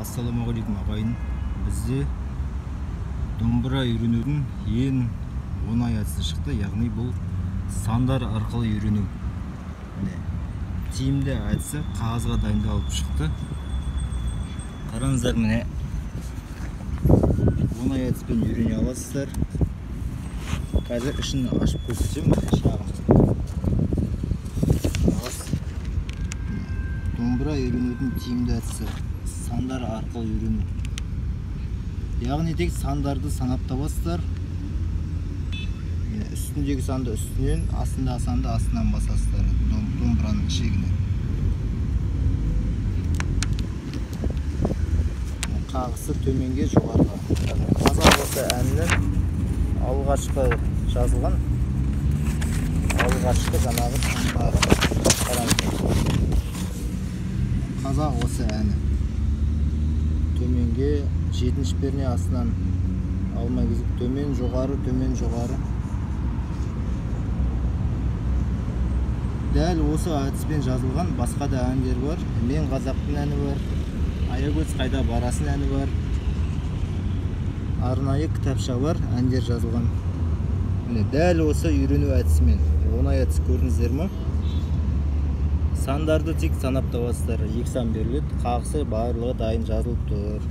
Ассалаумағалейкум ағайын. Бізде домбыра үйренудің ең оңай әдісі шықты, яғни бұл сандар арқылы үйрену. Тиімді әдісі қағазға дайындалып шықты. Қараңыздар, міне оңай әдіспен үйрене аласыздар. Қазір ішін ашып көрсетемін. Домбыра үйренудің тиімді әдісі сандар арқылы үйрену. Яғни тек сандарды санап табасыздар. Үстіндегі санды үстінен, астындағы санды астынан басасыздар домбыраның ішегіне. Қағысы төменге, жоғарыға. Қазақ осы әннің алғашқы жазылған, алғашқы жаңағы қазақ осы әні. Төменге, жетінші перне астынан алмай кезіп, төмен, жоғары, төмен, жоғары. Дәл осы әдіспен жазылған басқа да әндер бар. Мен қазақтың әні бар, аягөз қайда барасын әні бар. Арнайы кітапшалар, әндер жазылған. Дәл осы үйрену әдісімен. Оңай әдіс көрдіңіздер ме? Сандарды тек санап табасыздар. 2 сан беріледі, қағысы барлығы дайын жазылып тұр.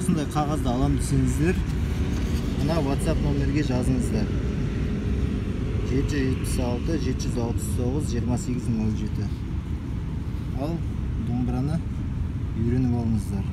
Осындай қағазды алам десеңіздер, мына WhatsApp номерге жазыңыздар. 776 769 2807. Ал домбыраны үйреніп алыңыздар.